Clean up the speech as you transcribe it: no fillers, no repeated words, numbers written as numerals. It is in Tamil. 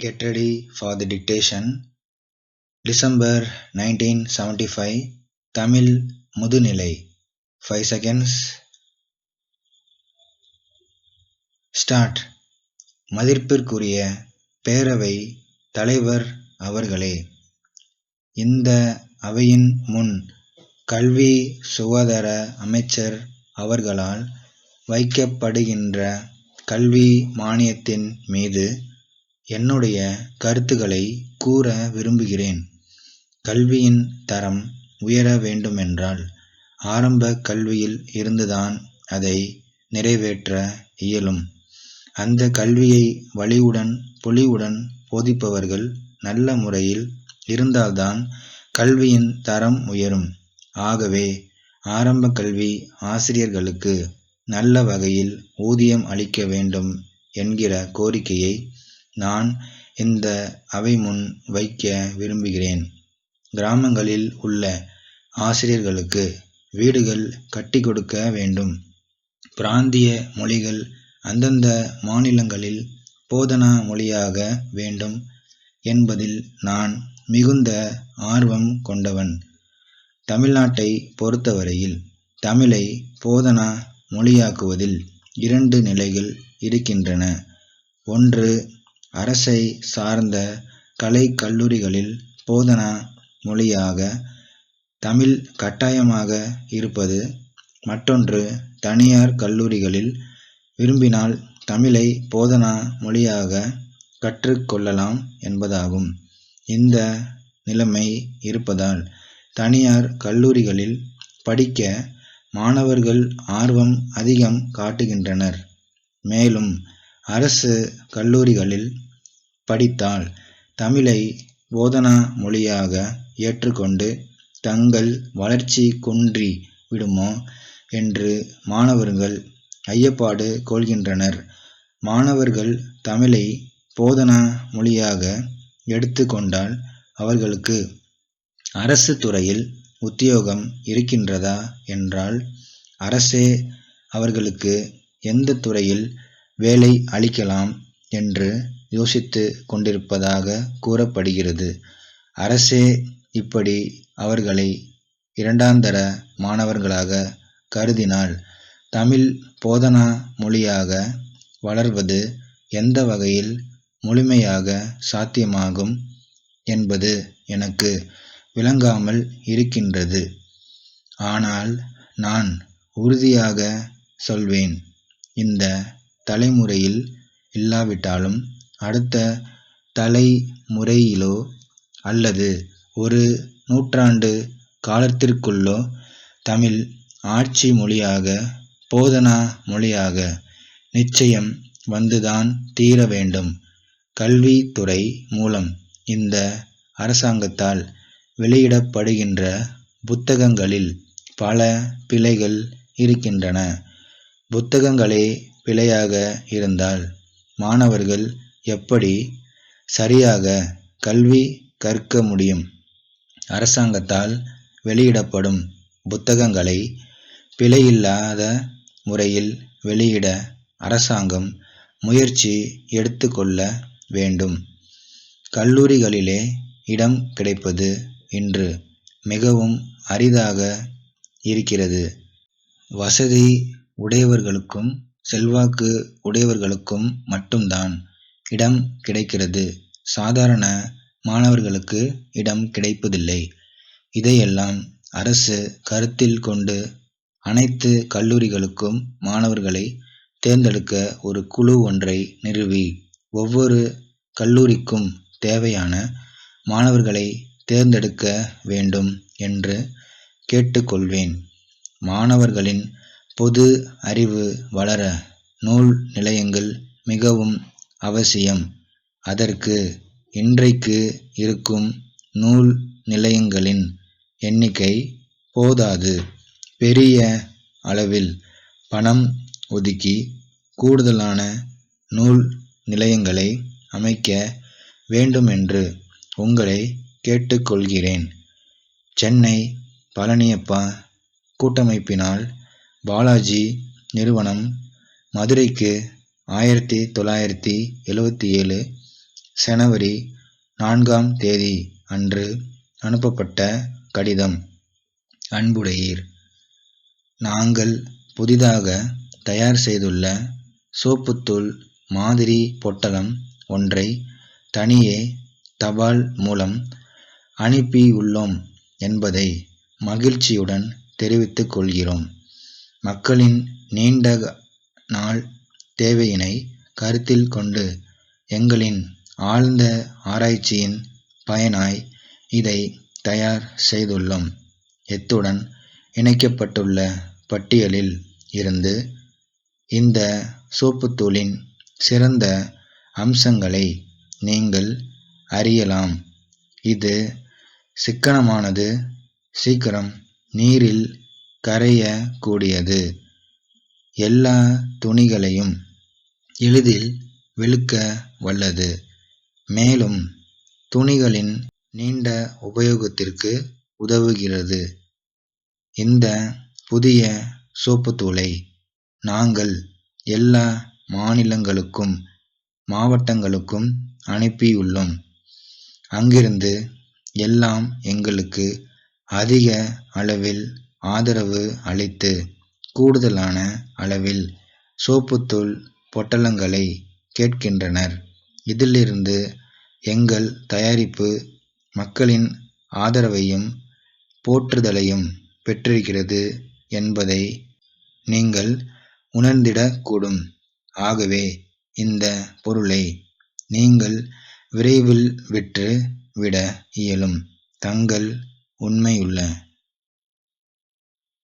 Get ready for the dictation. December 1975 Tamil முதுநிலை 5 seconds. Start. மதிப்பிற்குரிய பேரவை தலைவர் அவர்களே, இந்த அவையின் முன் கல்வி சுகாதார அமைச்சர் அவர்களால் வைக்கப்படுகின்ற கல்வி மானியத்தின் மீது என்னுடைய கருத்துக்களை கூற விரும்புகிறேன். கல்வியின் தரம் உயர வேண்டுமென்றால் ஆரம்ப கல்வியில் இருந்துதான் அதை நிறைவேற்ற இயலும். அந்த கல்வியை வலிவுடன் பொலிவுடன் போதிப்பவர்கள் நல்ல முறையில் இருந்தால்தான் கல்வியின் தரம் உயரும். ஆகவே ஆரம்ப கல்வி ஆசிரியர்களுக்கு நல்ல வகையில் ஊதியம் அளிக்க வேண்டும் என்கிற கோரிக்கையை நான் இந்த அவை முன் வைக்க விரும்புகிறேன். கிராமங்களில் உள்ள ஆசிரியர்களுக்கு வீடுகள் கட்டி கொடுக்க வேண்டும். பிராந்திய மொழிகள் அந்தந்த மாநிலங்களில் போதனா மொழியாக வேண்டும் என்பதில் நான் மிகுந்த ஆர்வம் கொண்டவன். தமிழ்நாட்டை பொறுத்தவரையில் தமிழை போதனா மொழியாக்குவதில் 2 நிலைகள் இருக்கின்றன. ஒன்று, அரசை சார்ந்த கலை கல்லூரிகளில் போதனா மொழியாக தமிழ் கட்டாயமாக இருப்பது. மற்றொன்று, தனியார் கல்லூரிகளில் விரும்பினால் தமிழை போதனா மொழியாக கற்றுக்கொள்ளலாம் என்பதாகும். இந்த நிலைமை இருப்பதால் தனியார் கல்லூரிகளில் படிக்க மாணவர்கள் ஆர்வம் அதிகம் காட்டுகின்றனர். மேலும் அரசு கல்லூரிகளில் படித்தால் தமிழை போதனா மொழியாக ஏற்றுக்கொண்டு தங்கள் வளர்ச்சி குன்றி விடுமோ என்று மாணவர்கள் ஐயப்பாடு கொள்கின்றனர். மாணவர்கள் தமிழை போதனா மொழியாக எடுத்து கொண்டால் அவர்களுக்கு அரசு துறையில் உத்தியோகம் இருக்கின்றதா என்றால் அரசே அவர்களுக்கு எந்த துறையில் வேலை அளிக்கலாம் என்று யோசித்து கொண்டிருப்பதாக கூறப்படுகிறது. அரசே இப்படி அவர்களை இரண்டாந்தர மாணவர்களாக கருதினால் தமிழ் போதனா மொழியாக வளர்வது எந்த வகையில் முழுமையாக சாத்தியமாகும் என்பது எனக்கு விளங்காமல் இருக்கின்றது. ஆனால் நான் உறுதியாக சொல்வேன், இந்த தலைமுறையில் இல்லாவிட்டாலும் அடுத்த தலைமுறையிலோ அல்லது ஒரு நூற்றாண்டு காலத்திற்குள்ளோ தமிழ் ஆட்சி மொழியாக போதனா மொழியாக நிச்சயம் வந்துதான் தீர வேண்டும். கல்வித்துறை மூலம் இந்த அரசாங்கத்தால் வெளியிடப்படுகின்ற புத்தகங்களில் பல பிழைகள் இருக்கின்றன. புத்தகங்களே பிழையாக இருந்தால் மாணவர்கள் எப்படி சரியாக கல்வி கற்க முடியும்? அரசாங்கத்தால் வெளியிடப்படும் புத்தகங்களை பிழையில்லாத முறையில் வெளியிட அரசாங்கம் முயற்சி எடுத்துக்கொள்ள வேண்டும். கல்லூரிகளிலே இடம் கிடைப்பது இன்று மிகவும் அரிதாக இருக்கிறது. வசதி உடையவர்களுக்கும் செல்வாக்கு உடையவர்களுக்கும் மட்டும்தான் இடம் கிடைக்கிறது. சாதாரண மாணவர்களுக்கு இடம் கிடைப்பதில்லை. இதையெல்லாம் அரசு கருத்தில் கொண்டு அனைத்து கல்லூரிகளுக்கும் மாணவர்களை தேர்ந்தெடுக்க ஒரு குழு ஒன்றை நிறுவி ஒவ்வொரு கல்லூரிக்கும் தேவையான மாணவர்களை தேர்ந்தெடுக்க வேண்டும் என்று கேட்டுக்கொள்வேன். மாணவர்களின் பொது அறிவு வளர நூல் நிலையங்கள் மிகவும் அவசியம். அதற்கு இன்றைக்கு இருக்கும் நூல் நிலையங்களின் எண்ணிக்கை போதாது. பெரிய அளவில் பணம் ஒதுக்கி கூடுதலான நூல் நிலையங்களை அமைக்க வேண்டுமென்று உங்களை கேட்டுக்கொள்கிறேன். சென்னை பழனியப்பா கூட்டமைப்பினால் பாலாஜி நிறுவனம் மதுரைக்கு 1977 ஜனவரி 4ஆம் தேதி அன்று அனுப்பப்பட்ட கடிதம். அன்புடையீர், நாங்கள் புதிதாக தயார் செய்துள்ள சோப்புத்தூள் மாதிரி பொட்டலம் ஒன்றை தனியே தபால் மூலம் அனுப்பியுள்ளோம் என்பதை மகிழ்ச்சியுடன் தெரிவித்துக் கொள்கிறோம். மக்களின் நீண்ட நாள் தேவையினை கருத்தில் கொண்டு எங்களின் ஆழ்ந்த ஆராய்ச்சியின் பயனாய் இதை தயார் செய்துள்ளோம். இத்துடன் இணைக்கப்பட்டுள்ள பட்டியலில் இருந்து இந்த சோப்புத்தூளின் சிறந்த அம்சங்களை நீங்கள் அறியலாம். இது சிக்கனமானது, சீக்கிரம் நீரில் கரைய கூடியது, எல்லா துணிகளையும் எளிதில் வெளுக்க வல்லது, மேலும் துணிகளின் நீண்ட உபயோகத்திற்கு உதவுகிறது. இந்த புதிய சோப்புத்தூளை நாங்கள் எல்லா மாநிலங்களுக்கும் மாவட்டங்களுக்கும் அனுப்பியுள்ளோம். அங்கிருந்து எல்லாம் எங்களுக்கு அதிக அளவில் ஆதரவு அளித்து கூடுதலான அளவில் சோப்புத்தூள் பொட்டலங்களை கேட்கின்றனர். இதிலிருந்து எங்கள் தயாரிப்பு மக்களின் ஆதரவையும் போற்றுதலையும் பெற்றிருக்கிறது என்பதை நீங்கள் உணர்ந்திடக்கூடும். ஆகவே இந்த பொருளை நீங்கள் விரைவில் விற்று விட இயலும். தங்கள் உண்மையுள்ள